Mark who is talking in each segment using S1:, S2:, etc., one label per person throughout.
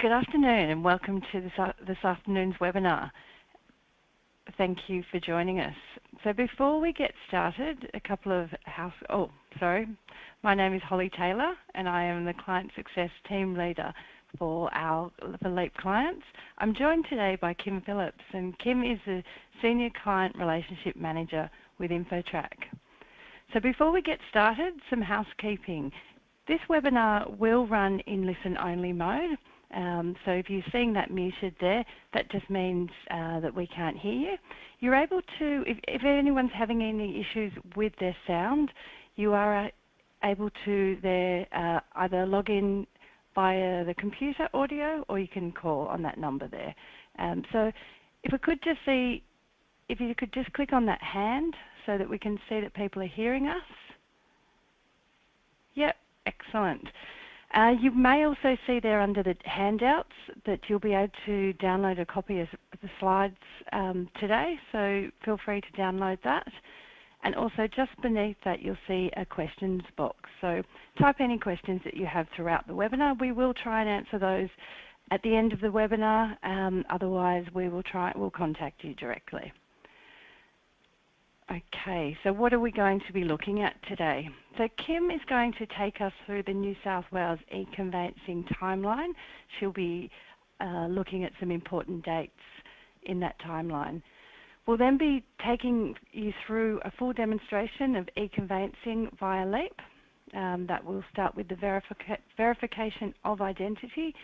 S1: Good afternoon and welcome to this afternoon's webinar. Thank you for joining us. So before we get started, a couple of my name is Holly Taylor and I am the Client Success Team Leader for LEAP clients. I'm joined today by Kim Phillips, and Kim is the Senior Client Relationship Manager with InfoTrack. So before we get started, some housekeeping. This webinar will run in listen-only mode. So if you're seeing that muted there, that just means that we can't hear you. You're able to, if anyone's having any issues with their sound, you are able to either log in via the computer audio, or you can call on that number there. So if we could just see, if you could just click on that hand so that we can see that people are hearing us. Yep, excellent. You may also see there under the handouts that you'll be able to download a copy of the slides today, so feel free to download that. And also just beneath that you'll see a questions box. So type any questions that you have throughout the webinar. We will try and answer those at the end of the webinar, otherwise we'll contact you directly. Okay, so what are we going to be looking at today? So Kim is going to take us through the New South Wales e-conveyancing timeline. She'll be looking at some important dates in that timeline. We'll then be taking you through a full demonstration of e-conveyancing via LEAP. That will start with the verification of identity,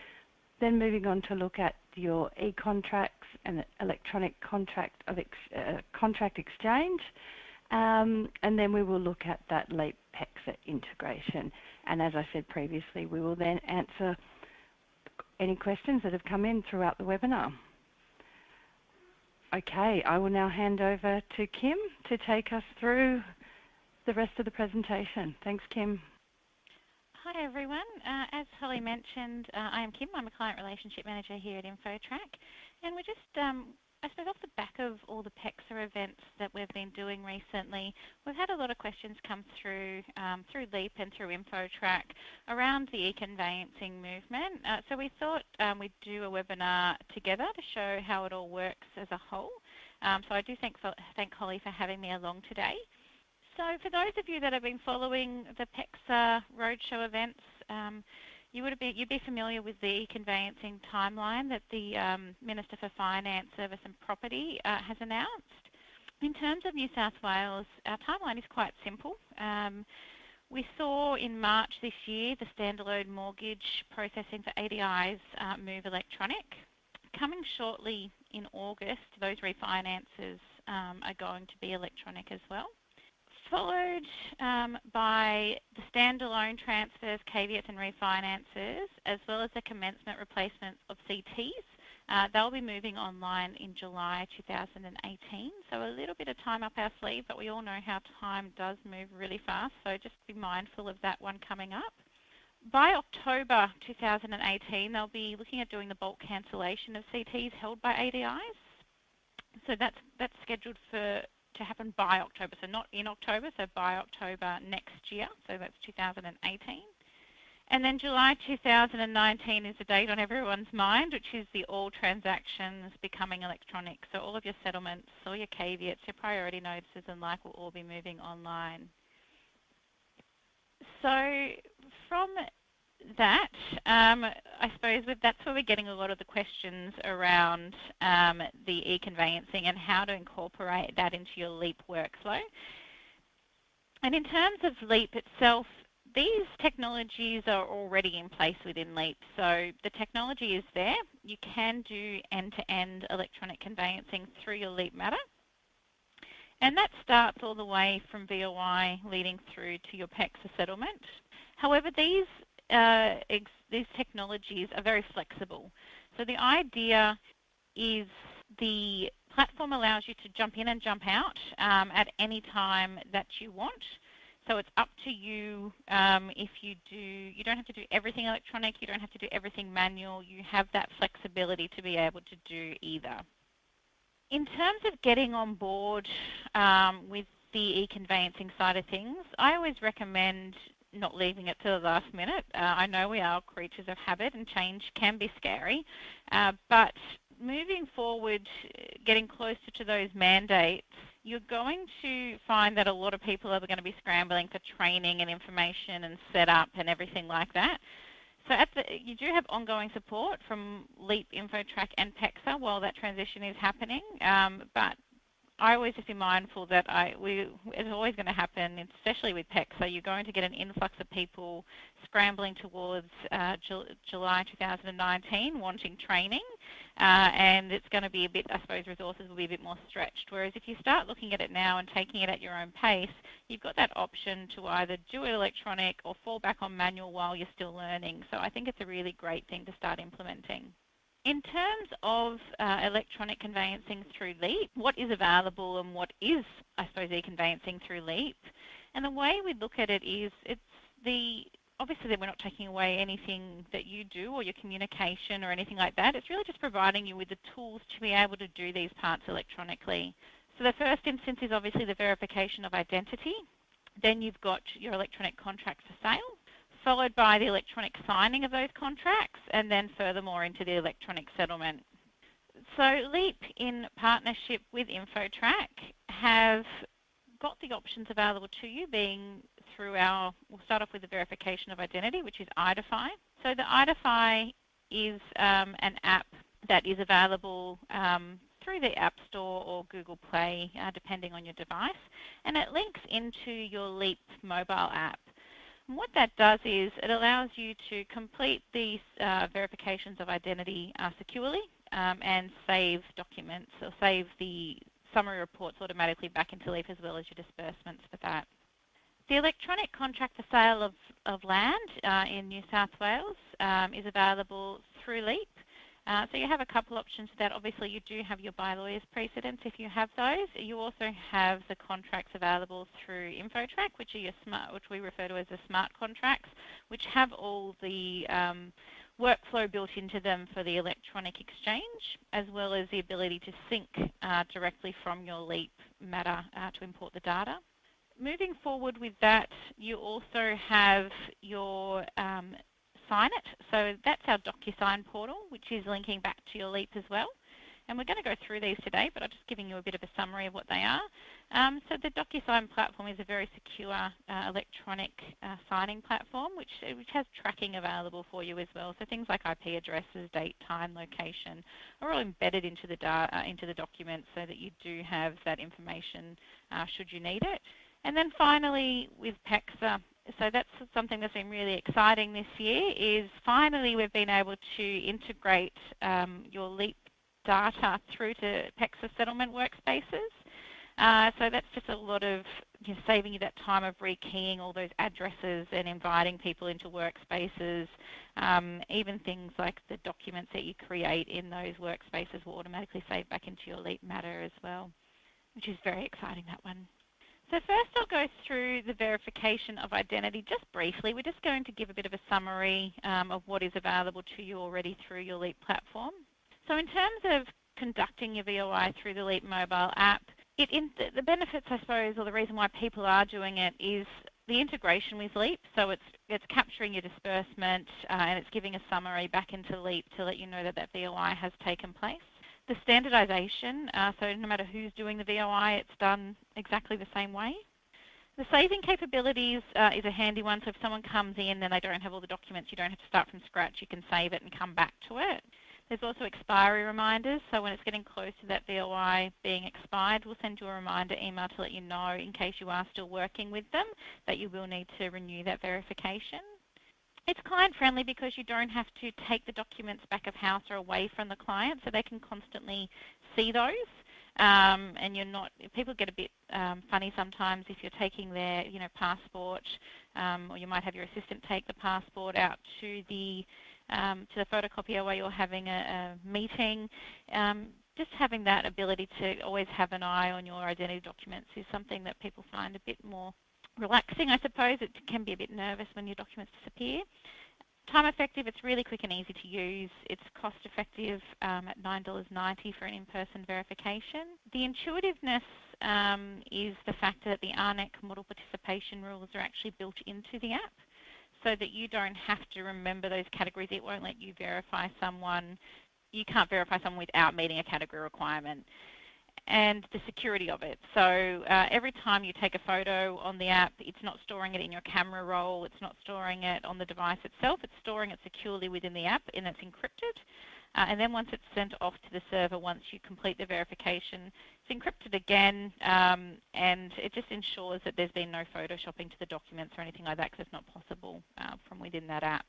S1: then moving on to look at your e-contracts and electronic contract exchange, and then we will look at that LEAP PEXA integration. And as I said previously, we will then answer any questions that have come in throughout the webinar. Okay, I will now hand over to Kim to take us through the rest of the presentation. Thanks, Kim.
S2: Hi everyone. As Holly mentioned, I am Kim. I'm a Client Relationship Manager here at InfoTrack, and we're just, I suppose, off the back of all the PEXA events that we've been doing recently, we've had a lot of questions come through through LEAP and through InfoTrack around the e-conveyancing movement. So we thought we'd do a webinar together to show how it all works as a whole. So I do thank Holly for having me along today. So for those of you that have been following the PEXA roadshow events, you'd be familiar with the conveyancing timeline that the Minister for Finance, Service and Property has announced. In terms of New South Wales, our timeline is quite simple. We saw in March this year the standalone mortgage processing for ADIs move electronic. Coming shortly in August, those refinances are going to be electronic as well. Followed by the standalone transfers, caveats and refinances, as well as the commencement replacement of CTs. They'll be moving online in July 2018, so a little bit of time up our sleeve, but we all know how time does move really fast, so just be mindful of that one coming up. By October 2018, they'll be looking at doing the bulk cancellation of CTs held by ADIs. So that's scheduled to happen by October, so not in October, so by October next year, so that's 2018. And then July 2019 is the date on everyone's mind, which is the all transactions becoming electronic. So all of your settlements, all your caveats, your priority notices and like will all be moving online. So from that, I suppose that's where we're getting a lot of the questions around the e-conveyancing and how to incorporate that into your LEAP workflow. And in terms of LEAP itself, these technologies are already in place within LEAP. So the technology is there. You can do end-to-end electronic conveyancing through your LEAP matter. And that starts all the way from VOI leading through to your PEXA settlement. However, these technologies are very flexible. So the idea is the platform allows you to jump in and jump out at any time that you want. So it's up to you if you don't have to do everything electronic, you don't have to do everything manual, you have that flexibility to be able to do either. In terms of getting on board with the e-conveyancing side of things, I always recommend not leaving it to the last minute. I know we are creatures of habit and change can be scary, but moving forward, getting closer to those mandates, you're going to find that a lot of people are going to be scrambling for training and information and setup and everything like that. So you do have ongoing support from LEAP, InfoTrack and PEXA while that transition is happening, but I always just be mindful that it's always going to happen, especially with PEXA. You're going to get an influx of people scrambling towards July 2019 wanting training, and it's going to be a bit, I suppose, resources will be a bit more stretched. Whereas if you start looking at it now and taking it at your own pace, you've got that option to either do it electronic or fall back on manual while you're still learning. So I think it's a really great thing to start implementing. In terms of electronic conveyancing through LEAP, what is available and what is, I suppose, e-conveyancing through LEAP? And the way we look at it is obviously that we're not taking away anything that you do or your communication or anything like that. It's really just providing you with the tools to be able to do these parts electronically. So the first instance is obviously the verification of identity. Then you've got your electronic contract for sale, followed by the electronic signing of those contracts, and then furthermore into the electronic settlement. So LEAP, in partnership with InfoTrack, have got the options available to you, being through we'll start off with the verification of identity, which is Identify. So the Identify is an app that is available through the App Store or Google Play, depending on your device, and it links into your LEAP mobile app. And what that does is it allows you to complete these verifications of identity securely and save documents or save the summary reports automatically back into LEAP, as well as your disbursements for that. The electronic contract for sale of land in New South Wales is available through LEAP. So you have a couple options for that. Obviously, you do have your by lawyers precedents if you have those. You also have the contracts available through InfoTrack, which we refer to as the smart contracts, which have all the workflow built into them for the electronic exchange, as well as the ability to sync directly from your LEAP matter to import the data. Moving forward with that, you also have your Sign It. So that's our DocuSign portal, which is linking back to your LEAP as well. And we're going to go through these today, but I'm just giving you a bit of a summary of what they are. So the DocuSign platform is a very secure electronic signing platform, which has tracking available for you as well. So things like IP addresses, date, time, location are all embedded into the document, so that you do have that information should you need it. And then finally with PEXA, so that's something that's been really exciting this year, is finally we've been able to integrate your LEAP data through to PEXA settlement workspaces. So that's just a lot of saving you that time of rekeying all those addresses and inviting people into workspaces. Even things like the documents that you create in those workspaces will automatically save back into your LEAP matter as well, which is very exciting, that one. So first I'll go through the verification of identity just briefly. We're just going to give a bit of a summary of what is available to you already through your LEAP platform. So in terms of conducting your VOI through the LEAP mobile app, the benefits, I suppose, or the reason why people are doing it is the integration with LEAP. So it's capturing your disbursement and it's giving a summary back into LEAP to let you know that that VOI has taken place. The standardization, so no matter who's doing the VOI, it's done exactly the same way. The saving capabilities is a handy one, so if someone comes in and they don't have all the documents, you don't have to start from scratch, you can save it and come back to it. There's also expiry reminders, so when it's getting close to that VOI being expired, we'll send you a reminder email to let you know, in case you are still working with them, that you will need to renew that verification. It's client-friendly because you don't have to take the documents back of house or away from the client, so they can constantly see those. And you're not. People get a bit funny sometimes if you're taking their, passport, or you might have your assistant take the passport out to the photocopier while you're having a meeting. Just having that ability to always have an eye on your identity documents is something that people find a bit more relaxing, I suppose. It can be a bit nervous when your documents disappear. Time effective, it's really quick and easy to use. It's cost effective at $9.90 for an in-person verification. The intuitiveness is the fact that the ARNEC model participation rules are actually built into the app. so that you don't have to remember those categories. It won't let you verify someone. You can't verify someone without meeting a category requirement. And the security of it. So every time you take a photo on the app, it's not storing it in your camera roll, it's not storing it on the device itself, it's storing it securely within the app, and it's encrypted. And then once it's sent off to the server, once you complete the verification, it's encrypted again, and it just ensures that there's been no photoshopping to the documents or anything like that, because it's not possible from within that app.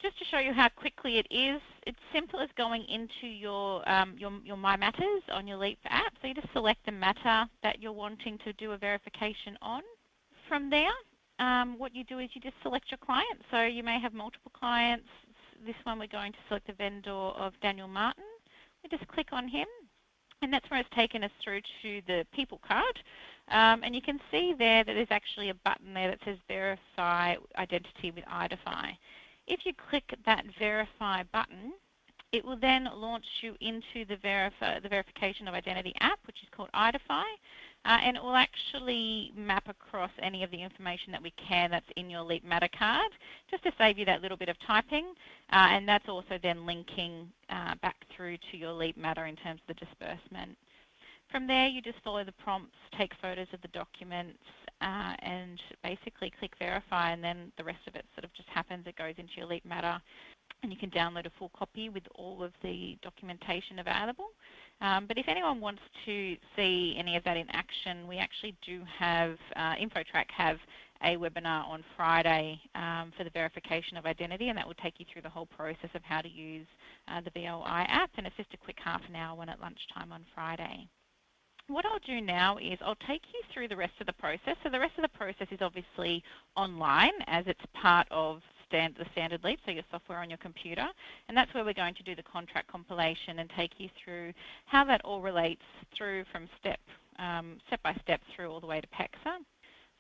S2: Just to show you how quickly it is, it's simple as going into your My Matters on your Leap app. So you just select the matter that you're wanting to do a verification on. From there, what you do is you just select your client. So you may have multiple clients. This one we're going to select the vendor of Daniel Martin. We just click on him, and that's where it's taken us through to the people card. And you can see there that there's actually a button there that says Verify Identity with Identify. If you click that Verify button, it will then launch you into the Verification of Identity app, which is called Identify, and it will actually map across any of the information that we can that's in your Leap Matter card, just to save you that little bit of typing, and that's also then linking back through to your Leap Matter in terms of the disbursement. From there, you just follow the prompts, take photos of the documents, and basically click Verify, and then the rest of it sort of just happens. It goes into your Leap Matter, and you can download a full copy with all of the documentation available. But if anyone wants to see any of that in action, we actually do have, InfoTrack have a webinar on Friday for the verification of identity, and that will take you through the whole process of how to use the BOI app, and it's just a quick half an hour one at lunchtime on Friday. What I'll do now is I'll take you through the rest of the process. So the rest of the process is obviously online, as it's part of the standard Leap, so your software on your computer, and that's where we're going to do the contract compilation and take you through how that all relates through from step by step through all the way to PEXA.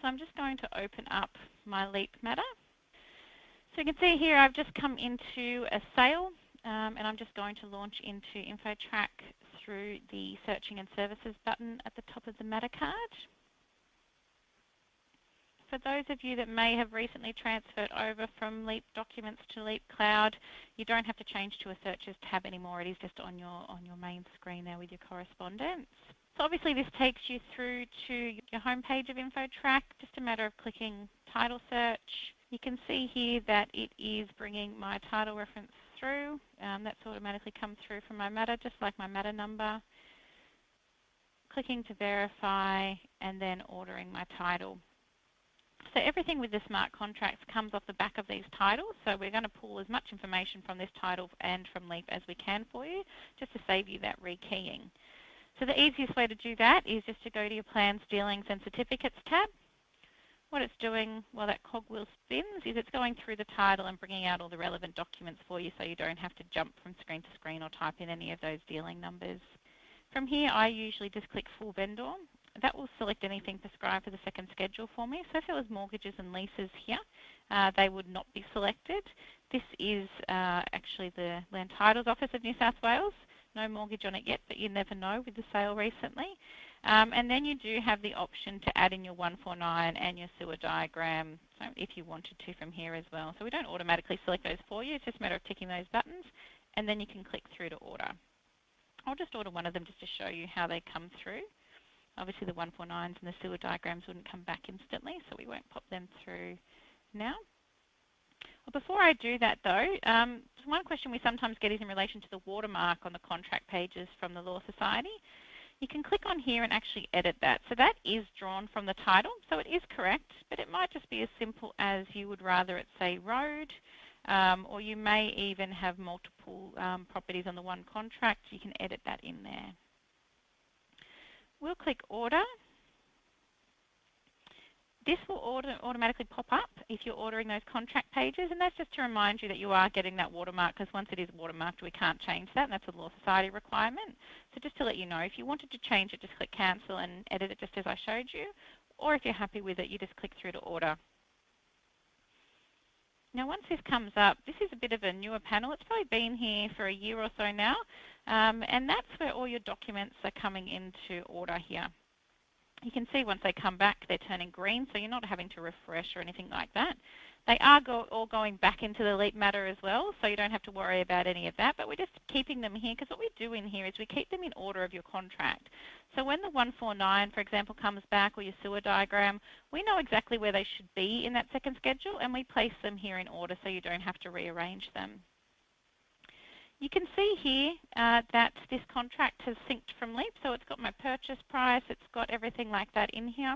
S2: So I'm just going to open up my Leap Matter. So you can see here I've just come into a sale, and I'm just going to launch into InfoTrack through the Searching and Services button at the top of the Matter card. For those of you that may have recently transferred over from Leap Documents to Leap Cloud, you don't have to change to a Searches tab anymore. It is just on your main screen there with your correspondence. So obviously this takes you through to your home page of InfoTrack, just a matter of clicking Title Search. You can see here that it is bringing my title reference through. That's automatically come through from my matter, just like my matter number. Clicking to verify and then ordering my title. So everything with the smart contracts comes off the back of these titles. So we're going to pull as much information from this title and from Leap as we can for you, just to save you that rekeying. So the easiest way to do that is just to go to your Plans, Dealings and Certificates tab. What it's doing while that cogwheel spins is it's going through the title and bringing out all the relevant documents for you, so you don't have to jump from screen to screen or type in any of those dealing numbers. From here, I usually just click Full Vendor. That will select anything prescribed for the second schedule for me. So if it was mortgages and leases here, they would not be selected. This is actually the Land Titles Office of New South Wales. No mortgage on it yet, but you never know with the sale recently. And then you do have the option to add in your 149 and your sewer diagram, so if you wanted to, from here as well. So we don't automatically select those for you. It's just a matter of ticking those buttons, and then you can click through to order. I'll just order one of them just to show you how they come through. Obviously the 149s and the sewer diagrams wouldn't come back instantly, so we won't pop them through now. Well, before I do that though, one question we sometimes get is in relation to the watermark on the contract pages from the Law Society. You can click on here and actually edit that. So that is drawn from the title, so it is correct, but it might just be as simple as you would rather it say road, or you may even have multiple properties on the one contract. You can edit that in there. We'll click order. This will automatically pop up if you're ordering those contract pages, and that's just to remind you that you are getting that watermark, because once it is watermarked, we can't change that, and that's a Law Society requirement. So just to let you know, if you wanted to change it, just click cancel and edit it just as I showed you, or if you're happy with it, you just click through to order. Now once this comes up, this is a bit of a newer panel. It's probably been here for a year or so now, and that's where all your documents are coming into order here. You can see once they come back, they're turning green, so you're not having to refresh or anything like that. They are all going back into the LEAP matter as well, so you don't have to worry about any of that, but we're just keeping them here because what we do in here is we keep them in order of your contract. So when the 149, for example, comes back, or your sewer diagram, we know exactly where they should be in that second schedule, and we place them here in order so you don't have to rearrange them. You can see here that this contract has synced from LEAP, so it's got my purchase price, it's got everything like that in here.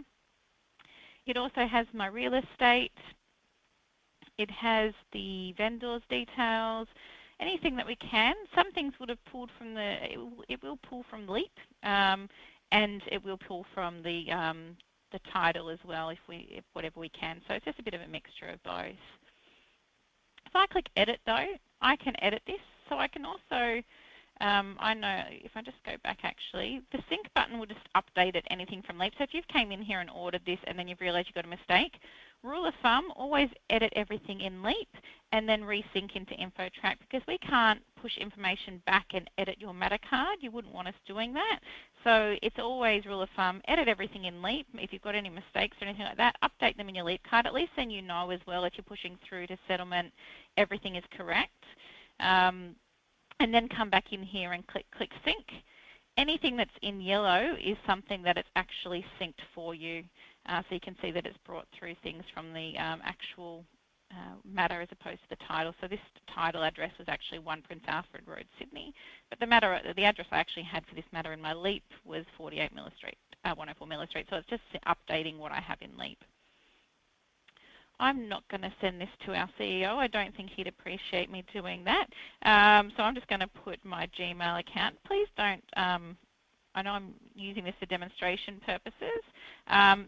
S2: It also has my real estate. It has the vendor's details, anything that we can. Some things would have pulled from it will pull from LEAP, and it will pull from the title as well if whatever we can. So it's just a bit of a mixture of both. If I click edit though, I can edit this. So I can also, I know if I just go back actually, the sync button will just update it, anything from LEAP. So if you've came in here and ordered this and then you've realised you've got a mistake, rule of thumb, always edit everything in LEAP and then resync into InfoTrack, because we can't push information back and edit your matter card. You wouldn't want us doing that. So it's always rule of thumb, edit everything in LEAP. If you've got any mistakes or anything like that, update them in your LEAP card. At least then you know as well, if you're pushing through to settlement, everything is correct. And then come back in here and click sync. Anything that's in yellow is something that it's actually synced for you. So you can see that it's brought through things from the actual matter as opposed to the title. So this title address was actually 1 Prince Alfred Road, Sydney. But the address I actually had for this matter in my LEAP was 48 Miller Street, 104 Miller Street. So it's just updating what I have in LEAP. I'm not going to send this to our CEO. I don't think he'd appreciate me doing that. So I'm just going to put my Gmail account. Please don't, I know I'm using this for demonstration purposes.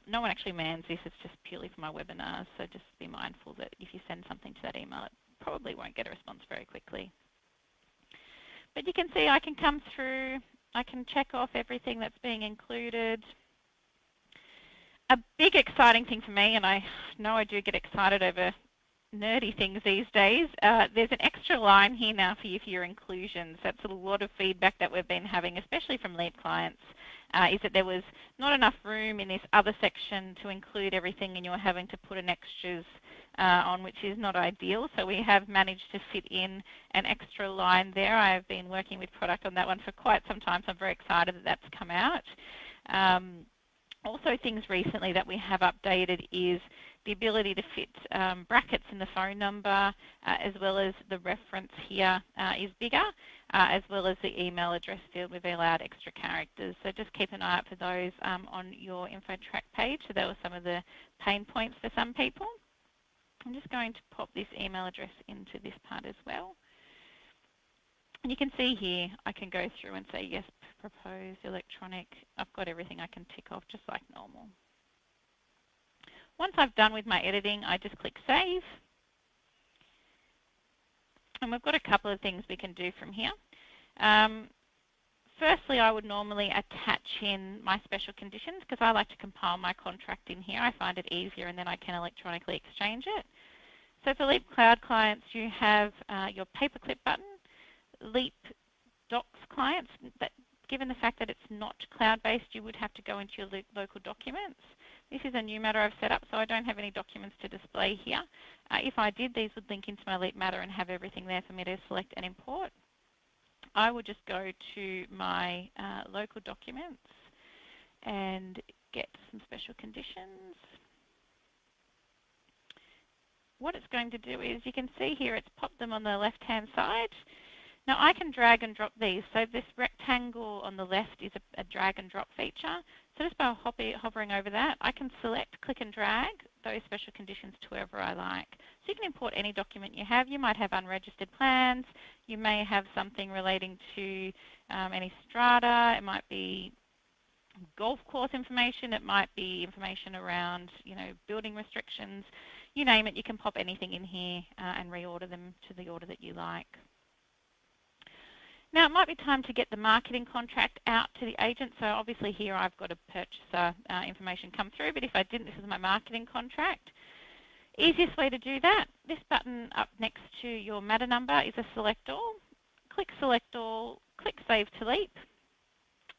S2: No one actually mans this. It's just purely for my webinars. So just be mindful that if you send something to that email, it probably won't get a response very quickly. But you can see I can come through. I can check off everything that's being included. A big exciting thing for me, and I know I do get excited over nerdy things these days, there's an extra line here now for you for your inclusions. That's a lot of feedback that we've been having, especially from LEAP clients, is that there was not enough room in this other section to include everything and you're having to put an extras on, which is not ideal. So we have managed to fit in an extra line there. I have been working with product on that one for quite some time, so I'm very excited that that's come out. Also, things recently that we have updated is the ability to fit brackets in the phone number, as well as the reference here is bigger, as well as the email address field. We've allowed extra characters. So just keep an eye out for those on your InfoTrack page. So that was some of the pain points for some people. I'm just going to pop this email address into this part as well. And you can see here, I can go through and say, yes, proposed, electronic. I've got everything I can tick off just like normal. Once I've done with my editing, I just click Save. And we've got a couple of things we can do from here. Firstly, I would normally attach in my special conditions because I like to compile my contract in here. I find it easier and then I can electronically exchange it. So for LEAP Cloud clients, you have your paperclip button. LEAP Docs clients, given the fact that it's not cloud-based, you would have to go into your local documents. This is a new matter I've set up, so I don't have any documents to display here. If I did, these would link into my LEAP matter and have everything there for me to select and import. I would just go to my local documents and get some special conditions. What it's going to do is, you can see here, it's popped them on the left-hand side. Now I can drag and drop these. So this rectangle on the left is a drag and drop feature. So just by hovering over that, I can select, click and drag those special conditions to wherever I like. So you can import any document you have. You might have unregistered plans. You may have something relating to any strata. It might be golf course information. It might be information around, building restrictions. You name it, you can pop anything in here and reorder them to the order that you like. Now, it might be time to get the marketing contract out to the agent. So obviously here I've got a purchaser information come through, but if I didn't, this is my marketing contract. Easiest way to do that, this button up next to your matter number is a select all. Click select all, click save to LEAP,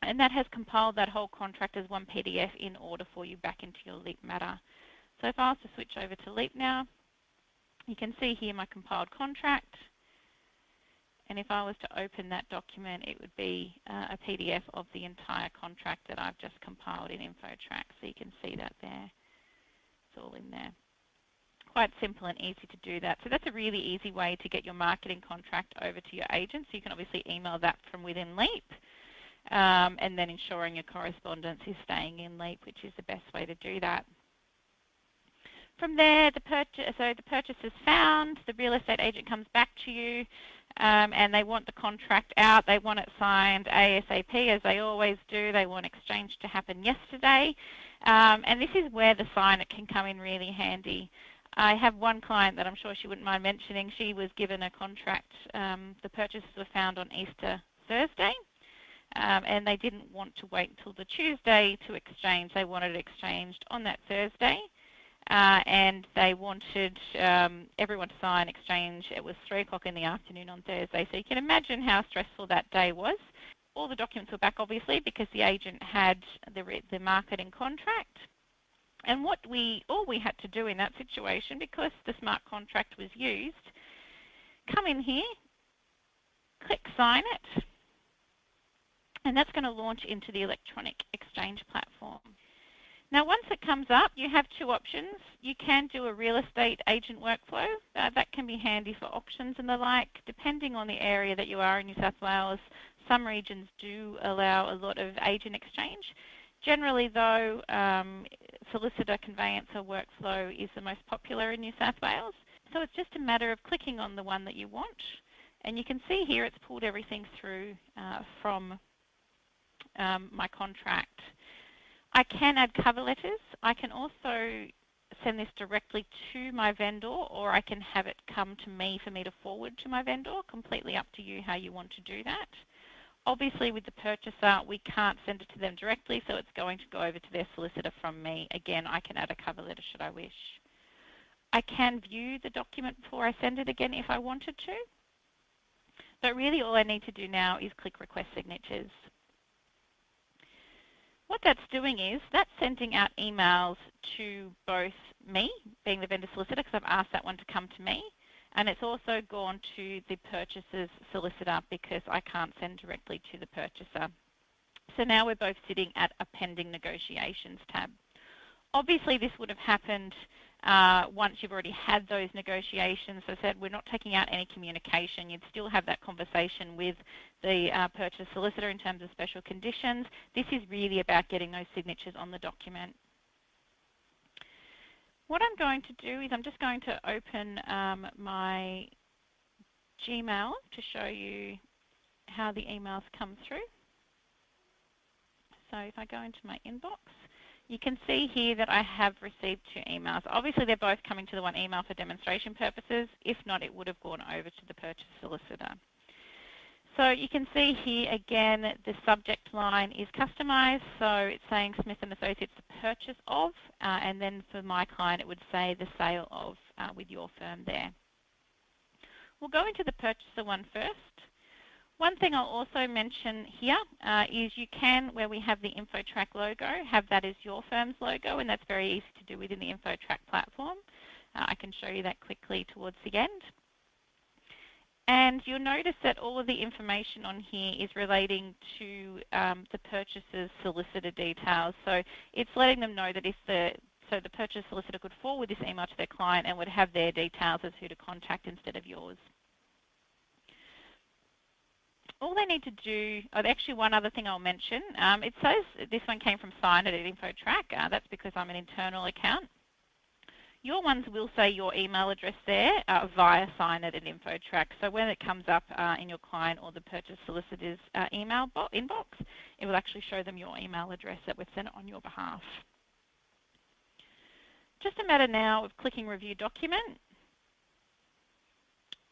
S2: and that has compiled that whole contract as one PDF in order for you back into your LEAP matter. So if I was to switch over to LEAP now, You can see here my compiled contract, and if I was to open that document, it would be a PDF of the entire contract that I've just compiled in InfoTrack. So you can see that there. It's all in there. Quite simple and easy to do that. So that's a really easy way to get your marketing contract over to your agent. So you can obviously email that from within Leap, and then ensuring your correspondence is staying in Leap, which is the best way to do that. From there, the purchase is found, the real estate agent comes back to you, and they want the contract out. They want it signed ASAP, as they always do. They want exchange to happen yesterday. And this is where the signer can come in really handy. I have one client that I'm sure she wouldn't mind mentioning. She was given a contract. The purchases were found on Easter Thursday, and they didn't want to wait until the Tuesday to exchange. They wanted it exchanged on that Thursday. And they wanted everyone to sign exchange. It was 3 o'clock in the afternoon on Thursday. So you can imagine how stressful that day was. All the documents were back, obviously, because the agent had the marketing contract. And all we had to do in that situation, because the smart contract was used, come in here, click sign it, and that's going to launch into the electronic exchange platform. Now, once it comes up, you have 2 options. You can do a real estate agent workflow. That can be handy for auctions and the like, depending on the area that you are in New South Wales. Some regions do allow a lot of agent exchange. Generally, though, solicitor conveyancer workflow is the most popular in New South Wales. So it's just a matter of clicking on the one that you want. And you can see here it's pulled everything through from my contract. I can add cover letters. I can also send this directly to my vendor, or I can have it come to me for me to forward to my vendor. Completely up to you how you want to do that. Obviously, with the purchaser, we can't send it to them directly, so it's going to go over to their solicitor from me. Again, I can add a cover letter should I wish. I can view the document before I send it again if I wanted to. But really all I need to do now is click request signatures. What that's doing is that's sending out emails to both me, being the vendor solicitor, because I've asked that one to come to me, and it's also gone to the purchaser's solicitor because I can't send directly to the purchaser. So now we're both sitting at a pending negotiations tab. Obviously this would have happened once you've already had those negotiations. As I said, we're not taking out any communication. You'd still have that conversation with the purchase solicitor in terms of special conditions. This is really about getting those signatures on the document. What I'm going to do is I'm just going to open my Gmail to show you how the emails come through. So if I go into my inbox, you can see here that I have received 2 emails. Obviously, they're both coming to the one email for demonstration purposes. If not, it would have gone over to the purchase solicitor. So you can see here again, the subject line is customized. So it's saying Smith & Associates, the purchase of, and then for my client, it would say the sale of with your firm there. We'll go into the purchaser one first. One thing I'll also mention here is you can, where we have the InfoTrack logo, have that as your firm's logo, and that's very easy to do within the InfoTrack platform. I can show you that quickly towards the end. And you'll notice that all of the information on here is relating to the purchaser's solicitor details. So it's letting them know that if the purchase solicitor could forward this email to their client and would have their details as who to contact instead of yours. All they need to do, actually one other thing I'll mention, it says this one came from Sign It at InfoTrack. That's because I'm an internal account. Your ones will say your email address there via Sign It at InfoTrack. So when it comes up in your client or the purchase solicitor's email inbox, it will actually show them your email address that we've sent it on your behalf. Just a matter now of clicking Review Document.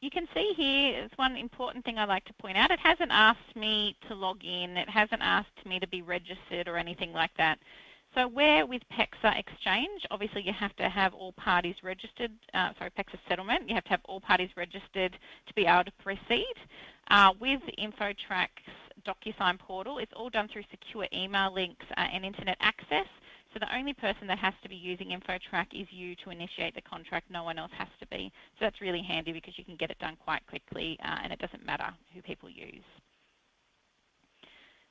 S2: You can see here, there's one important thing I'd like to point out. It hasn't asked me to log in. It hasn't asked me to be registered or anything like that. So where with PEXA Exchange, obviously you have to have all parties registered, PEXA Settlement, you have to have all parties registered to be able to proceed. With InfoTrack's DocuSign portal, it's all done through secure email links and internet access. So the only person that has to be using InfoTrack is you to initiate the contract. No one else has to be. So that's really handy because you can get it done quite quickly and it doesn't matter who people use.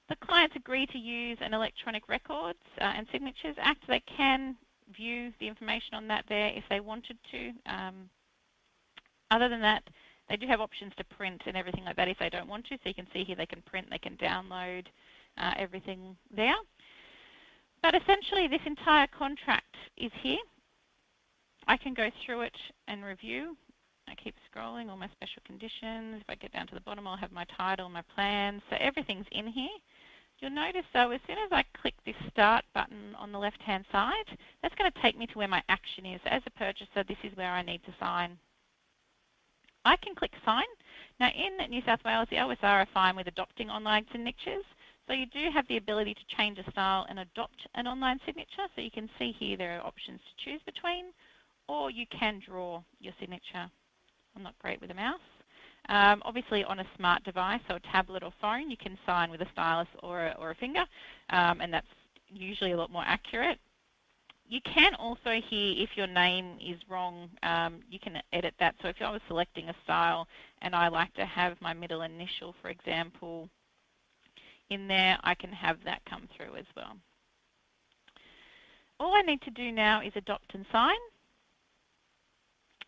S2: The clients agree to use an electronic records and signatures act. They can view the information on that there if they wanted to. Other than that, they do have options to print and everything like that if they don't want to. So you can see here they can print, they can download everything there. But essentially this entire contract is here. I can go through it and review. I keep scrolling, all my special conditions. If I get down to the bottom, I'll have my title, my plans. So everything's in here. You'll notice though, as soon as I click this start button on the left-hand side, that's going to take me to where my action is. As a purchaser, this is where I need to sign. I can click sign. Now in New South Wales, the OSR are fine with adopting online signatures. So you do have the ability to change a style and adopt an online signature. So you can see here there are options to choose between, or you can draw your signature. I'm not great with a mouse. Obviously on a smart device, so a tablet or phone, you can sign with a stylus or a finger, and that's usually a lot more accurate. You can also here, if your name is wrong, you can edit that. So if I was selecting a style and I like to have my middle initial, for example, in there, I can have that come through as well. All I need to do now is adopt and sign,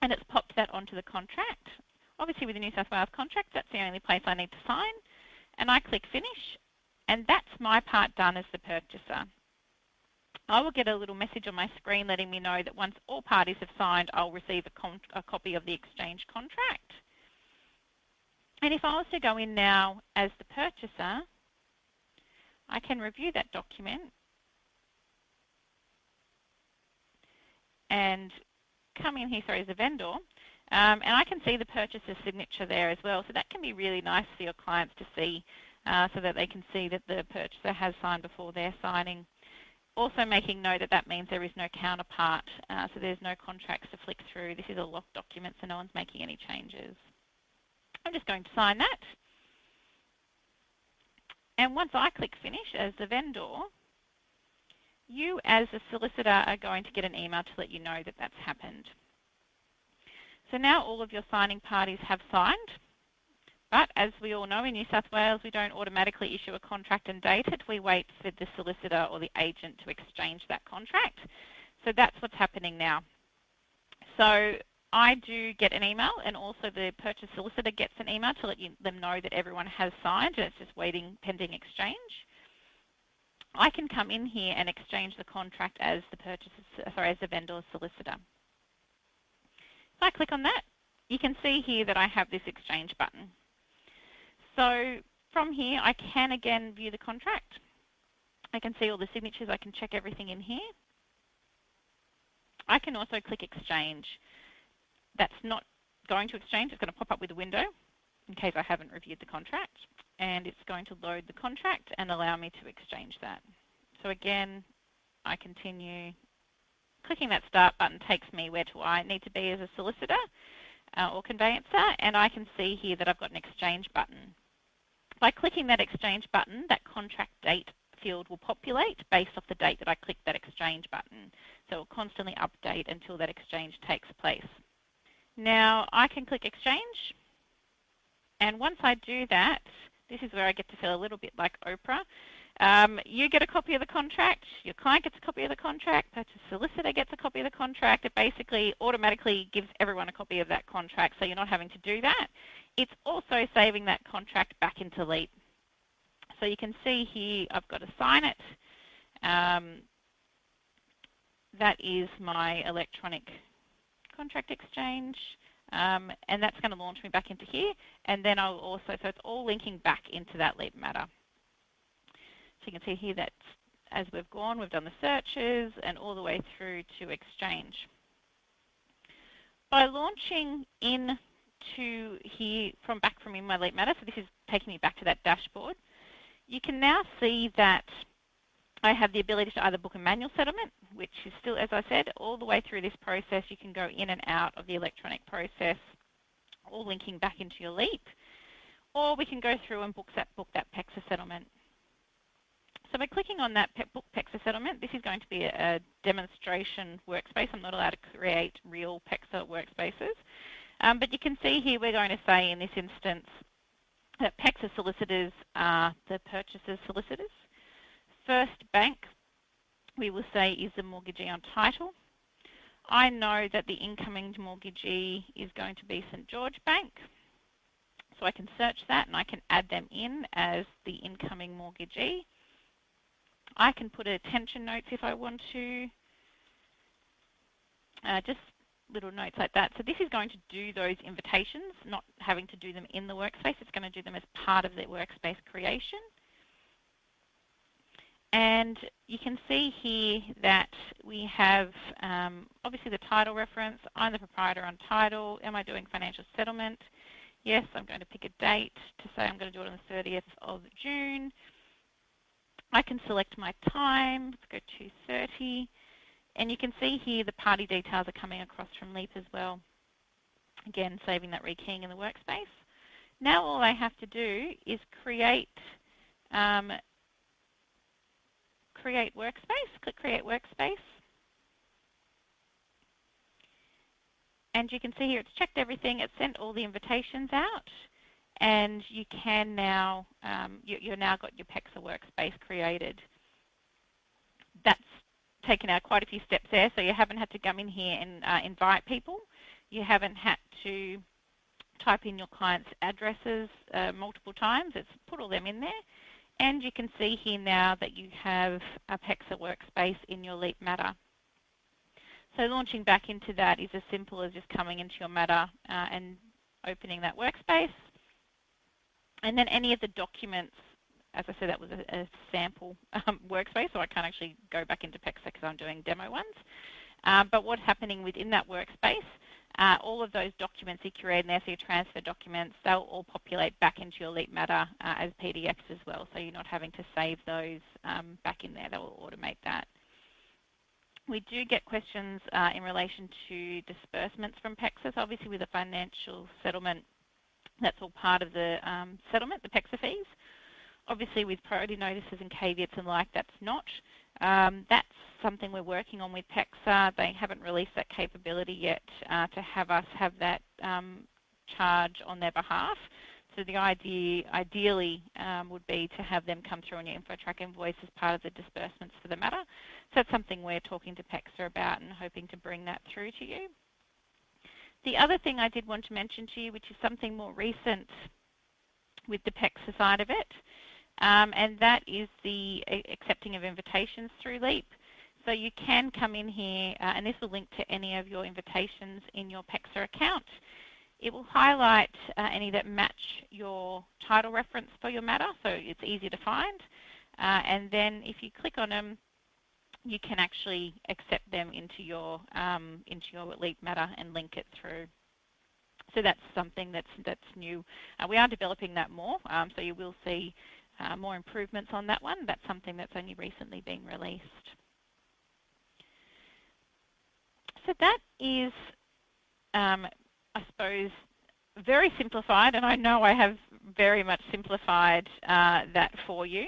S2: and it's popped that onto the contract. Obviously with the New South Wales contract, that's the only place I need to sign, and I click finish, and that's my part done as the purchaser. I will get a little message on my screen letting me know that once all parties have signed, I'll receive a copy of the exchange contract. And if I was to go in now as the purchaser, I can review that document and come in here, sorry, as a vendor, and I can see the purchaser's signature there as well. So that can be really nice for your clients to see so that they can see that the purchaser has signed before they're signing. Also making note that that means there is no counterpart, so there's no contracts to flick through. This is a locked document, so no one's making any changes. I'm just going to sign that. And once I click finish as the vendor, you as a solicitor are going to get an email to let you know that that's happened. So now all of your signing parties have signed, but as we all know in New South Wales, we don't automatically issue a contract and date it. We wait for the solicitor or the agent to exchange that contract. So that's what's happening now. So I do get an email, and also the purchase solicitor gets an email to let them know that everyone has signed and it's just waiting pending exchange. I can come in here and exchange the contract as the vendor's solicitor. If I click on that, you can see here that I have this exchange button. So from here, I can again view the contract. I can see all the signatures. I can check everything in here. I can also click exchange. That's not going to exchange. It's going to pop up with a window in case I haven't reviewed the contract. And it's going to load the contract and allow me to exchange that. So again, I continue. Clicking that start button takes me where do I need to be as a solicitor or conveyancer, and I can see here that I've got an exchange button. By clicking that exchange button, that contract date field will populate based off the date that I clicked that exchange button. So it will constantly update until that exchange takes place. Now I can click exchange, and once I do that, this is where I get to feel a little bit like Oprah. You get a copy of the contract, your client gets a copy of the contract, purchase solicitor gets a copy of the contract. It basically automatically gives everyone a copy of that contract, so you're not having to do that. It's also saving that contract back into Leap. So you can see here I've got to sign it. That is my electronic contract exchange, and that's going to launch me back into here. And then I'll also, so it's all linking back into that Leap matter. So you can see here that as we've gone, we've done the searches and all the way through to exchange. By launching into here from in my Leap matter, so this is taking me back to that dashboard, you can now see that I have the ability to either book a manual settlement, which is still, as I said, all the way through this process, you can go in and out of the electronic process, all linking back into your Leap, or we can go through and book that PEXA settlement. So by clicking on that book PEXA settlement, this is going to be a demonstration workspace. I'm not allowed to create real PEXA workspaces. But you can see here we're going to say in this instance that PEXA solicitors are the purchaser's solicitors. First Bank, we will say, is the mortgagee on title. I know that the incoming mortgagee is going to be St. George Bank. So I can search that and I can add them in as the incoming mortgagee. I can put attention notes if I want to, just little notes like that. So this is going to do those invitations, not having to do them in the workspace. It's going to do them as part of the workspace creation. And you can see here that we have obviously the title reference. I'm the proprietor on title. Am I doing financial settlement? Yes, I'm going to pick a date to say I'm going to do it on the 30th of June. I can select my time. Let's go 2:30. And you can see here the party details are coming across from Leap as well. Again, saving that rekeying in the workspace. Now all I have to do is create workspace. Click Create Workspace. And you can see here it's checked everything. It's sent all the invitations out. And you can now, you've now got your PEXA workspace created. That's taken out quite a few steps there, so you haven't had to come in here and invite people. You haven't had to type in your client's addresses multiple times. It's put all them in there. And you can see here now that you have a PEXA workspace in your Leap Matter. So launching back into that is as simple as just coming into your Matter and opening that workspace. And then any of the documents, as I said, that was a sample workspace, so I can't actually go back into PEXA because I'm doing demo ones. But what's happening within that workspace, all of those documents you create in there, so your transfer documents, they'll all populate back into your Leap Matter as PDFs as well, so you're not having to save those back in there. That will automate that. We do get questions in relation to disbursements from PEXA. So obviously with a financial settlement, that's all part of the settlement, the PEXA fees. Obviously with priority notices and caveats and like, that's not. That's something we're working on with PEXA. They haven't released that capability yet to have us have that charge on their behalf. So the idea, ideally, would be to have them come through on your InfoTrack invoice as part of the disbursements for the matter. So that's something we're talking to PEXA about and hoping to bring that through to you. The other thing I did want to mention to you, which is something more recent with the PEXA side of it, and that is the accepting of invitations through Leap. So you can come in here, and this will link to any of your invitations in your PEXA account. It will highlight any that match your title reference for your matter, so it's easy to find. And then if you click on them, you can actually accept them into your Leap matter and link it through. So that's something that's new. We are developing that more, so you will see more improvements on that one. That's something that's only recently been released. So that is, I suppose, very simplified, and I know I have very much simplified that for you.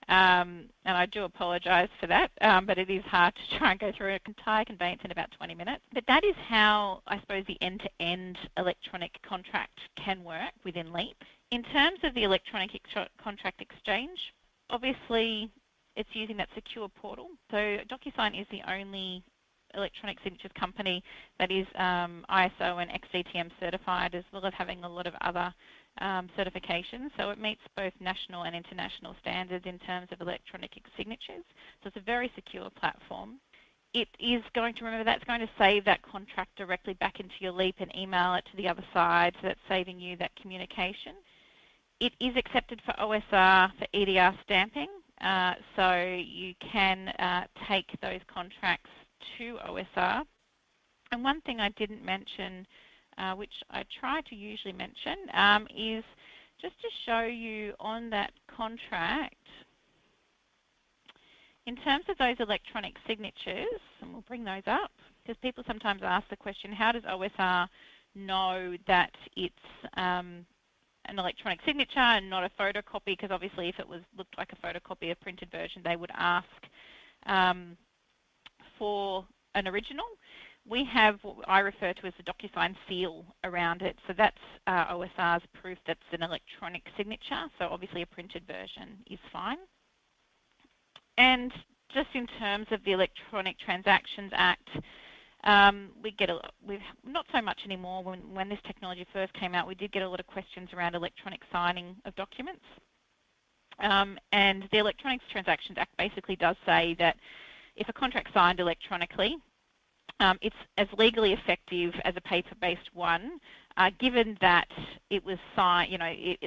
S2: And I do apologise for that, but it is hard to try and go through an entire conveyance in about 20 minutes. But that is how, I suppose, the end-to-end electronic contract can work within Leap. In terms of the electronic contract exchange, obviously it's using that secure portal. So DocuSign is the only electronic signatures company that is ISO and XCTM certified, as well as having a lot of other certifications. So it meets both national and international standards in terms of electronic signatures. So it's a very secure platform. It is going to, remember, that's going to save that contract directly back into your Leap and email it to the other side, so that's saving you that communication. It is accepted for OSR, for EDR stamping, so you can take those contracts to OSR. And one thing I didn't mention, which I try to usually mention, is just to show you on that contract, in terms of those electronic signatures, and we'll bring those up, because people sometimes ask the question, how does OSR know that it's an electronic signature and not a photocopy, because obviously if it looked like a photocopy, a printed version, they would ask for an original. We have what I refer to as the DocuSign seal around it. So that's OSR's proof that's an electronic signature. So obviously a printed version is fine. And just in terms of the Electronic Transactions Act, we've not so much anymore. When this technology first came out, we did get a lot of questions around electronic signing of documents. And the Electronic Transactions Act basically does say that if a contract's signed electronically, it's as legally effective as a paper-based one, given that it was signed,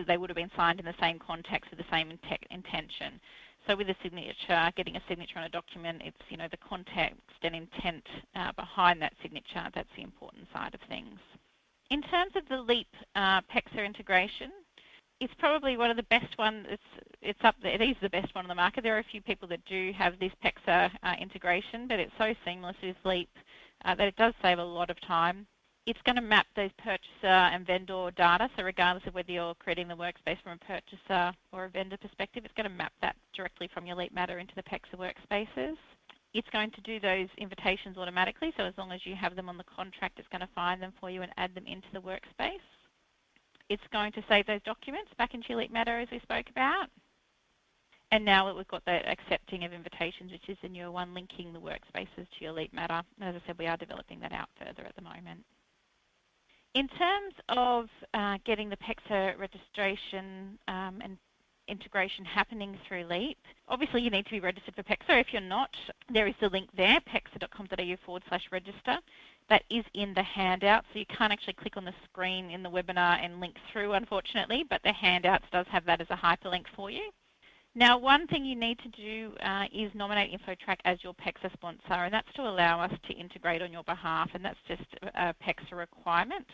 S2: they would have been signed in the same context with the same intention. So with a signature, getting a signature on a document, it's the context and intent behind that signature. That's the important side of things. In terms of the LEAP PEXA integration, it's probably one of the best ones. It's up there. It is the best one on the market. There are a few people that do have this PEXA integration, but it's so seamless with LEAP that it does save a lot of time. It's going to map those purchaser and vendor data, so regardless of whether you're creating the workspace from a purchaser or a vendor perspective, it's going to map that directly from your LEAP matter into the PEXA workspaces. It's going to do those invitations automatically, so as long as you have them on the contract, it's going to find them for you and add them into the workspace. It's going to save those documents back into your LEAP matter, as we spoke about. And now that we've got that accepting of invitations, which is the newer one, linking the workspaces to your LEAP matter. As I said, we are developing that out further at the moment. In terms of getting the PEXA registration and integration happening through LEAP, obviously you need to be registered for PEXA. If you're not, there is the link there, pexa.com.au/register. That is in the handout, so you can't actually click on the screen in the webinar and link through, unfortunately, but the handouts does have that as a hyperlink for you. Now, one thing you need to do is nominate InfoTrack as your PEXA sponsor, and that's to allow us to integrate on your behalf, and that's just a PEXA requirement.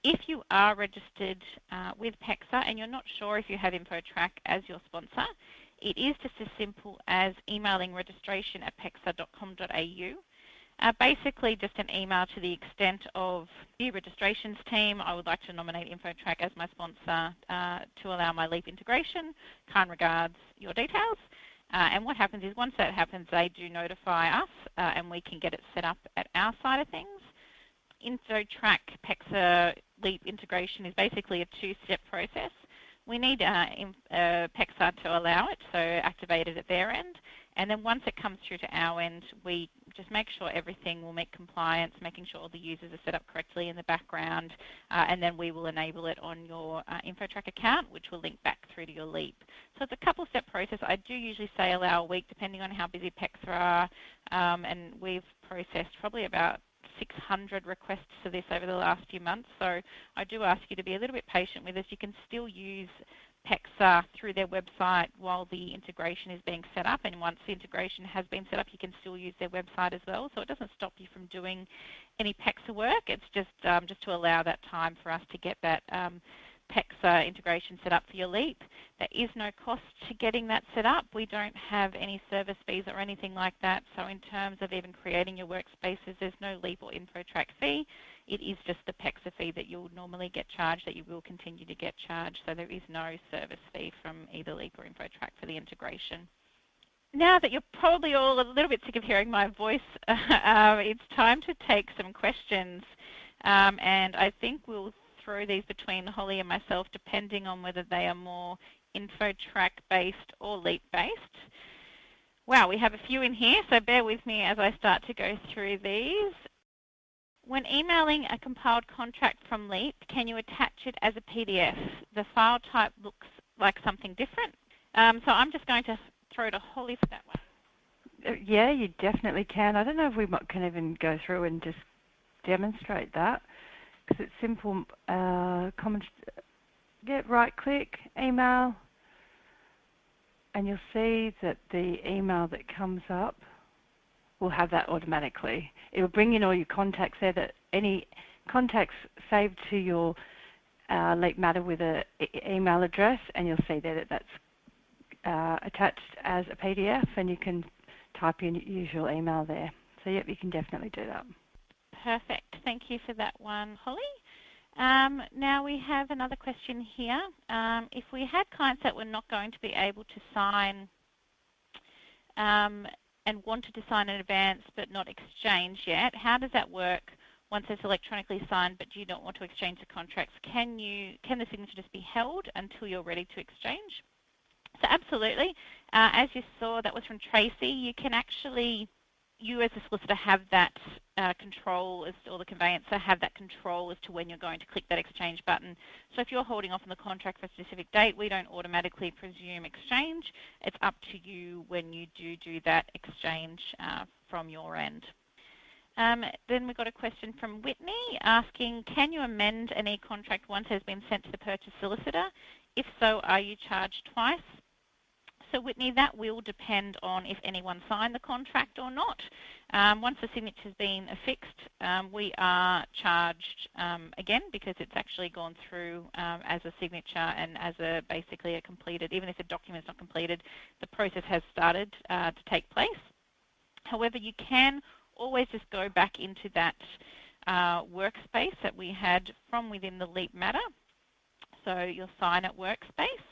S2: If you are registered with PEXA and you're not sure if you have InfoTrack as your sponsor, it is just as simple as emailing registration@pexa.com.au. Basically just an email to the extent of the registrations team. I would like to nominate InfoTrack as my sponsor to allow my LEAP integration. Kind regards, your details. And what happens is once that happens, they do notify us and we can get it set up at our side of things. InfoTrack PEXA LEAP integration is basically a two-step process. We need PEXA to allow it, so activate it at their end. And then once it comes through to our end, we just make sure everything will meet compliance, making sure all the users are set up correctly in the background, and then we will enable it on your InfoTrack account, which will link back through to your LEAP. So it's a couple-step process. I do usually say allow a week, depending on how busy PEXA are, and we've processed probably about 600 requests for this over the last few months. So I do ask you to be a little bit patient with us. You can still use PEXA through their website while the integration is being set up, and once the integration has been set up, you can still use their website as well. So it doesn't stop you from doing any PEXA work. It's just to allow that time for us to get that PEXA integration set up for your LEAP. There is no cost to getting that set up. We don't have any service fees or anything like that. So in terms of even creating your workspaces, there's no LEAP or InfoTrack fee. It is just the PEXA fee that you'll normally get charged that you will continue to get charged. So there is no service fee from either LEAP or InfoTrack for the integration. Now that you're probably all a little bit sick of hearing my voice, it's time to take some questions. And I think we'll throw these between Holly and myself, depending on whether they are more InfoTrack based or LEAP based. Wow, we have a few in here, so bear with me as I start to go through these. When emailing a compiled contract from LEAP, can you attach it as a PDF? The file type looks like something different. So I'm just going to throw to Holly for that one.
S1: Yeah, you definitely can. I don't know if we can even go through and just demonstrate that, because it's simple. Get right-click, email, and you'll see that the email that comes up will have that automatically. It will bring in all your contacts there, that any contacts saved to your LEAP matter with an email address, and you'll see there that that's attached as a PDF, and you can type in your usual email there. So yep, you can definitely do that.
S2: Perfect. Thank you for that one, Holly. Now we have another question here. If we had clients that were not going to be able to sign and wanted to sign in advance but not exchange yet, how does that work once it's electronically signed but you don't want to exchange the contracts? Can the signature just be held until you're ready to exchange? So absolutely. As you saw, that was from Tracy. You can actually, you as a solicitor have that control, or the conveyancer have that control as to when you're going to click that exchange button. So if you're holding off on the contract for a specific date, we don't automatically presume exchange. It's up to you when you do that exchange from your end. Then we've got a question from Whitney asking, can you amend an e-contract once it has been sent to the purchase solicitor? If so, are you charged twice? So Whitney, that will depend on if anyone signed the contract or not. Once the signature has been affixed, we are charged again because it's actually gone through as a signature and as basically a completed, even if the document is not completed, the process has started to take place. However, you can always just go back into that workspace that we had from within the Leap Matter. So you'll sign at workspace.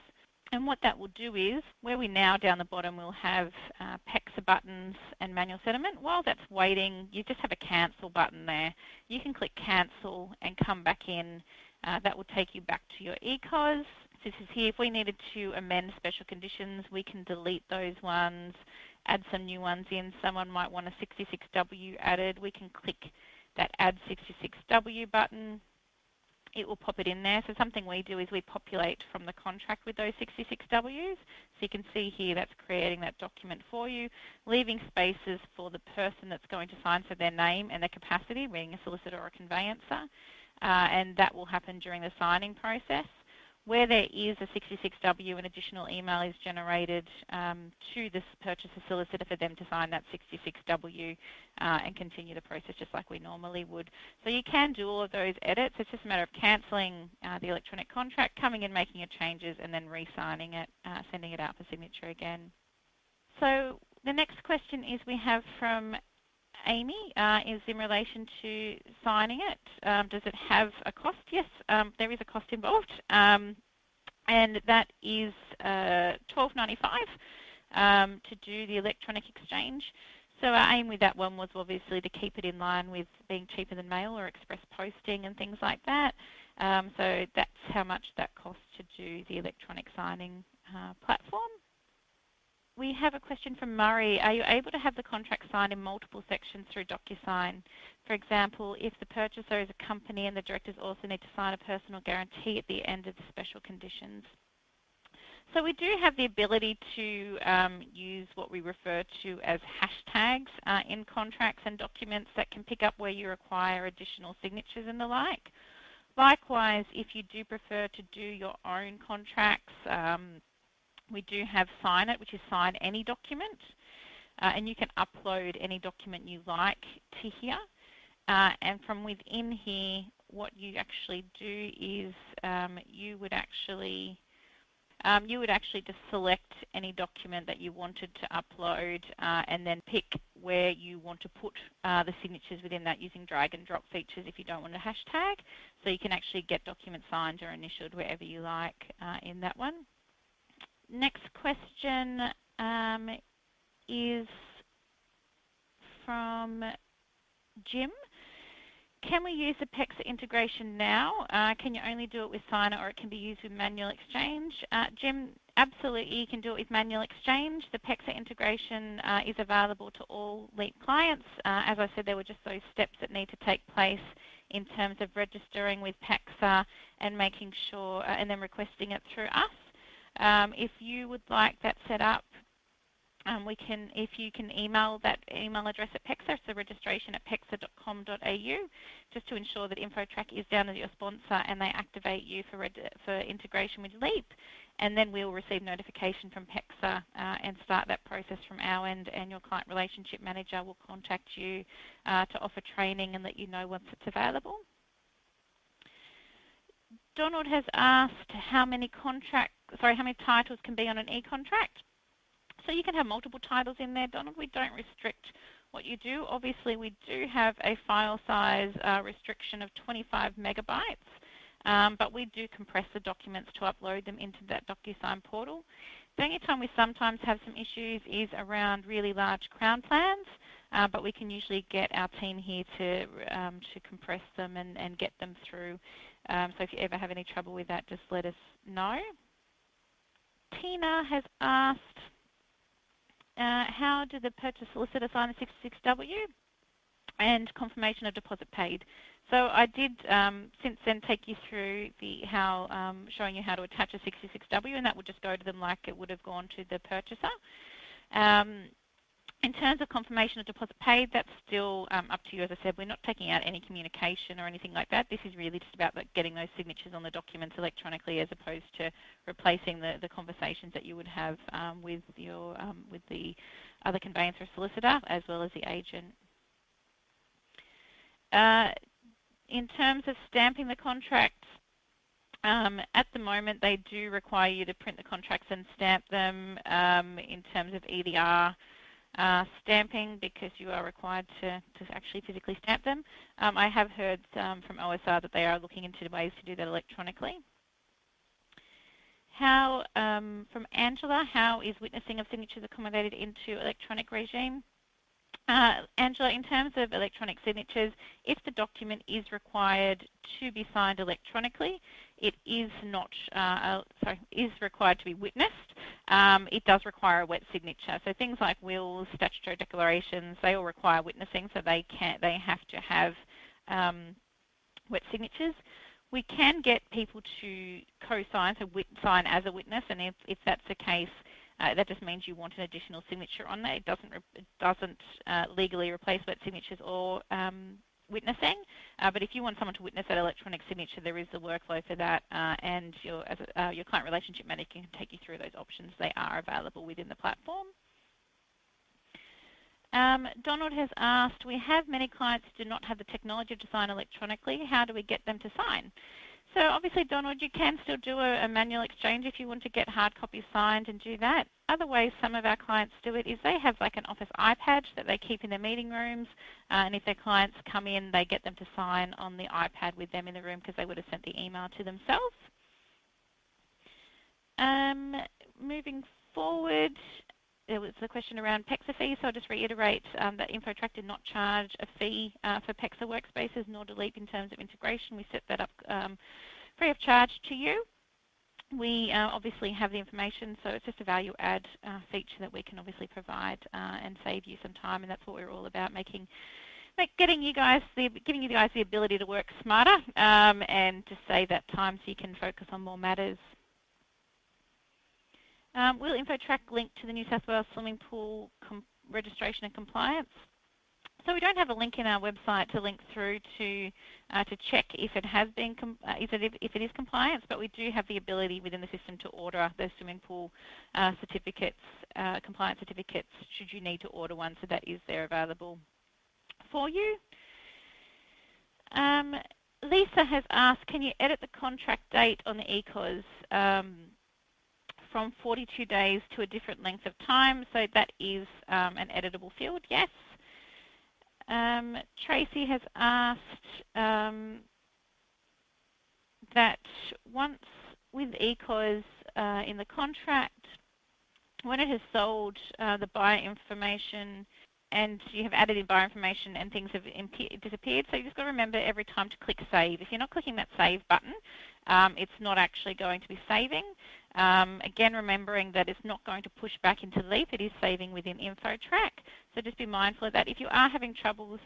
S2: And what that will do is, where we now down the bottom will have PEXA buttons and manual settlement. While that's waiting, you just have a cancel button there. You can click cancel and come back in. That will take you back to your ECOS. This is here. If we needed to amend special conditions, we can delete those ones, add some new ones in. Someone might want a 66W added. We can click that add 66W button. It will pop it in there. So something we do is we populate from the contract with those 66Ws. So you can see here that's creating that document for you, leaving spaces for the person that's going to sign, so their name and their capacity, being a solicitor or a conveyancer, and that will happen during the signing process. Where there is a 66W, an additional email is generated to this purchaser solicitor for them to sign that 66W and continue the process just like we normally would. So you can do all of those edits. It's just a matter of cancelling the electronic contract, coming in, making your changes, and then re-signing it, sending it out for signature again. So the next question is we have from Amy, is in relation to signing it. Does it have a cost? Yes, there is a cost involved, and that is $12.95 to do the electronic exchange. So our aim with that one was obviously to keep it in line with being cheaper than mail or express posting and things like that. So that's how much that costs to do the electronic signing platform. We have a question from Murray. Are you able to have the contract signed in multiple sections through DocuSign? For example, if the purchaser is a company and the directors also need to sign a personal guarantee at the end of the special conditions. So we do have the ability to use what we refer to as hashtags in contracts and documents that can pick up where you require additional signatures and the like. Likewise, if you do prefer to do your own contracts, we do have Sign It, which is sign any document, and you can upload any document you like to here. And from within here, what you actually do is you would actually just select any document that you wanted to upload and then pick where you want to put the signatures within that using drag and drop features if you don't want a hashtag. So you can actually get documents signed or initialed wherever you like in that one. Next question is from Jim. Can we use the PEXA integration now? Can you only do it with Signer or it can be used with manual exchange? Jim, absolutely you can do it with manual exchange. The PEXA integration is available to all LEAP clients. As I said, there were just those steps that need to take place in terms of registering with PEXA and making sure, and then requesting it through us. If you would like that set up, if you can email that email address at PEXA, so registration@pexa.com.au, just to ensure that InfoTrack is down as your sponsor and they activate you for integration with LEAP, and then we'll receive notification from PEXA and start that process from our end, and your client relationship manager will contact you to offer training and let you know once it's available. Donald has asked how many titles can be on an e-contract. So you can have multiple titles in there, Donald. We don't restrict what you do. Obviously, we do have a file size restriction of 25 megabytes. but we do compress the documents to upload them into that DocuSign portal. The only time we sometimes have some issues is around really large Crown plans, but we can usually get our team here to compress them and get them through. So if you ever have any trouble with that, just let us know. Tina has asked, how did the purchase solicitor sign the 66W and confirmation of deposit paid? So I did since then take you through showing you how to attach a 66W, and that would just go to them like it would have gone to the purchaser. In terms of confirmation of deposit paid, that's still up to you. As I said, we're not taking out any communication or anything like that. This is really just about getting those signatures on the documents electronically, as opposed to replacing the conversations that you would have with the other conveyancer solicitor as well as the agent. In terms of stamping the contracts, at the moment they do require you to print the contracts and stamp them in terms of EDR stamping, because you are required to actually physically stamp them. I have heard from OSR that they are looking into ways to do that electronically. From Angela, how is witnessing of signatures accommodated into electronic regime? Angela, in terms of electronic signatures, if the document is required to be signed electronically, it is not is required to be witnessed. It does require a wet signature. So things like wills, statutory declarations, they all require witnessing, so they have to have wet signatures. We can get people to co-sign, so sign as a witness, and if that's the case, that just means you want an additional signature on there. It doesn't legally replace wet signatures or witnessing, but if you want someone to witness that electronic signature, there is the workflow for that, and your client relationship manager can take you through those options. They are available within the platform. Donald has asked, we have many clients who do not have the technology to sign electronically. How do we get them to sign? So obviously, Donald, you can still do a manual exchange if you want to get hard copies signed and do that. Other ways some of our clients do it is they have like an office iPad that they keep in their meeting rooms, and if their clients come in, they get them to sign on the iPad with them in the room because they would have sent the email to themselves. Moving forward, there was a question around PEXA fees, so I'll just reiterate that InfoTrack did not charge a fee for PEXA workspaces nor Delete in terms of integration. We set that up free of charge to you. We obviously have the information, so it's just a value add feature that we can obviously provide and save you some time, and that's what we're all about, giving you guys the ability to work smarter and to save that time so you can focus on more matters. Will InfoTrack link to the New South Wales swimming pool registration and compliance? So we don't have a link in our website to link through to check if it has been if it is compliance, but we do have the ability within the system to order those swimming pool certificates, compliance certificates, should you need to order one. So that is there available for you. Lisa has asked, can you edit the contract date on the ECOS from 42 days to a different length of time? So that is an editable field, yes. Tracy has asked that once with ECOS in the contract, when it has sold the buyer information and you have added in buyer information and things have disappeared, so you just got to remember every time to click save. If you're not clicking that save button, it's not actually going to be saving. Again, remembering that it's not going to push back into LEAP, it is saving within InfoTrack. So just be mindful of that. If you are having troubles,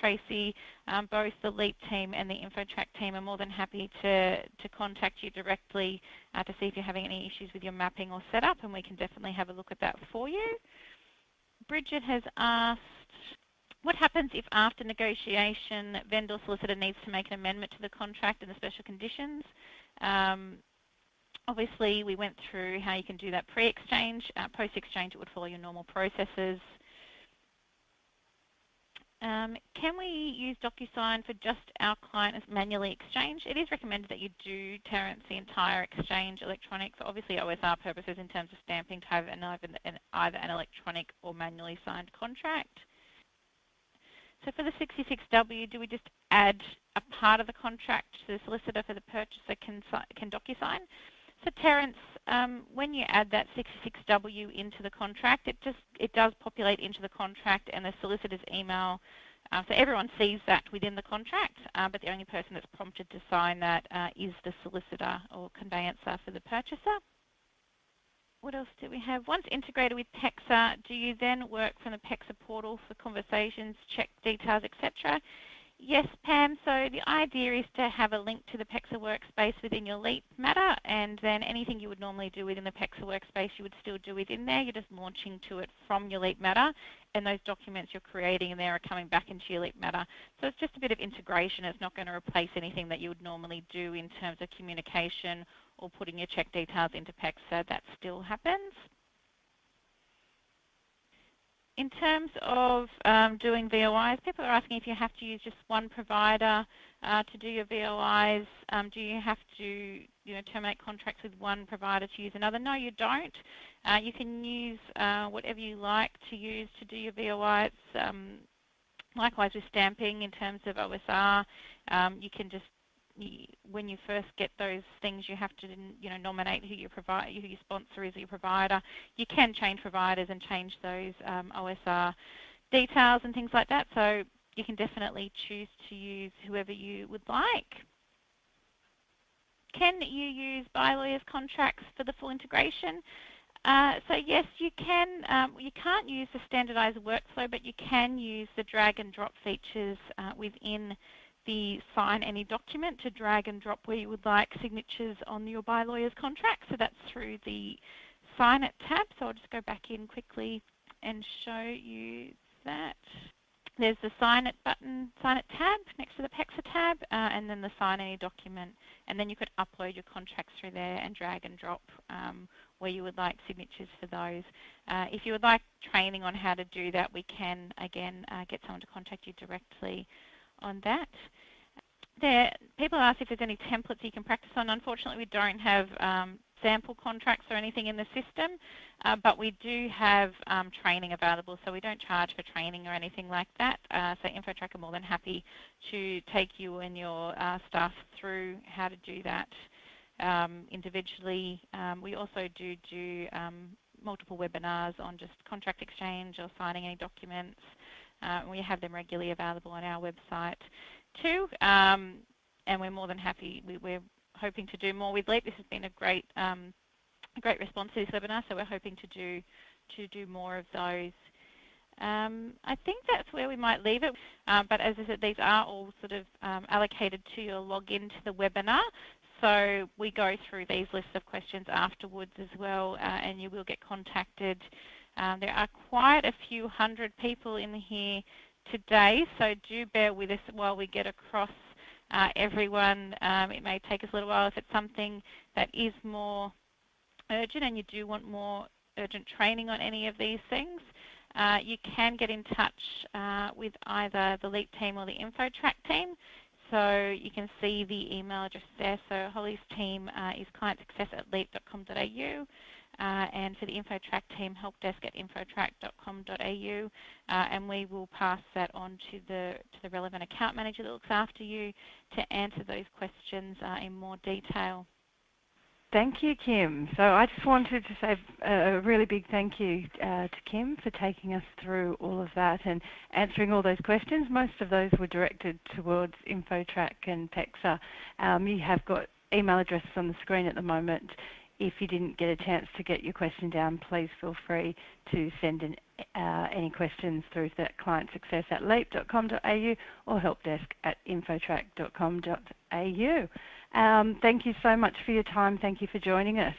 S2: Tracy, both the LEAP team and the InfoTrack team are more than happy to contact you directly to see if you're having any issues with your mapping or setup, and we can definitely have a look at that for you. Bridget has asked, what happens if after negotiation, vendor solicitor needs to make an amendment to the contract and the special conditions? Obviously, we went through how you can do that pre-exchange. Post-exchange, it would follow your normal processes. Can we use DocuSign for just our client as manually exchange? It is recommended that you do, Terence, the entire exchange electronic for obviously OSR purposes in terms of stamping to have either an electronic or manually signed contract. So for the 66W, do we just add a part of the contract to the solicitor for the purchaser can DocuSign? So Terence, when you add that 66W into the contract, it does populate into the contract and the solicitor's email. So everyone sees that within the contract, but the only person that's prompted to sign that is the solicitor or conveyancer for the purchaser. What else do we have? Once integrated with PEXA, do you then work from the PEXA portal for conversations, check details, etc.? Yes, Pam. So the idea is to have a link to the PEXA workspace within your LEAP matter, and then anything you would normally do within the PEXA workspace, you would still do within there. You're just launching to it from your LEAP matter, and those documents you're creating in there are coming back into your LEAP matter. So it's just a bit of integration. It's not going to replace anything that you would normally do in terms of communication or putting your check details into PEXA. That still happens. In terms of doing VOIs, people are asking if you have to use just one provider to do your VOIs. Do you have to terminate contracts with one provider to use another? No, you don't. You can use whatever you like to use to do your VOIs. Likewise with stamping in terms of OSR, you can just, when you first get those things, you have to nominate who your sponsor is, your provider. You can change providers and change those OSR details and things like that. So you can definitely choose to use whoever you would like. Can you use bylawyers contracts for the full integration? So yes, you can. You can't use the standardized workflow, but you can use the drag and drop features within the sign any document to drag and drop where you would like signatures on your bylawyers contract. So that's through the Sign It tab. So I'll just go back in quickly and show you that. There's the Sign It button, Sign It tab next to the PEXA tab, and then the Sign Any document. And then you could upload your contracts through there and drag and drop where you would like signatures for those. If you would like training on how to do that, we can, again, get someone to contact you directly on that. People ask if there's any templates you can practice on. Unfortunately, we don't have sample contracts or anything in the system, but we do have training available, so we don't charge for training or anything like that. So InfoTrack are more than happy to take you and your staff through how to do that individually. We also do multiple webinars on just contract exchange or signing any documents. We have them regularly available on our website too, and we're more than happy. We're hoping to do more with LEAP. This has been a great response to this webinar, so we're hoping to do more of those. I think that's where we might leave it, but as I said, these are all sort of allocated to your login to the webinar. So we go through these lists of questions afterwards as well, and you will get contacted. There are quite a few hundred people in here today, so do bear with us while we get across everyone. It may take us a little while. If it's something that is more urgent and you do want more urgent training on any of these things, you can get in touch with either the LEAP team or the InfoTrack team. So you can see the email address there. So Holly's team is clientsuccess@leap.com.au. And for the InfoTrack team, helpdesk@infotrack.com.au, and we will pass that on to the relevant account manager that looks after you to answer those questions in more detail.
S1: Thank you, Kim. So I just wanted to say a really big thank you to Kim for taking us through all of that and answering all those questions. Most of those were directed towards InfoTrack and PEXA. You have got email addresses on the screen at the moment. If you didn't get a chance to get your question down, please feel free to send in any questions through to clientsuccess@leap.com.au or helpdesk@infotrack.com.au. Thank you so much for your time. Thank you for joining us.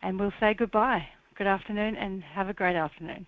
S1: And we'll say goodbye. Good afternoon and have a great afternoon.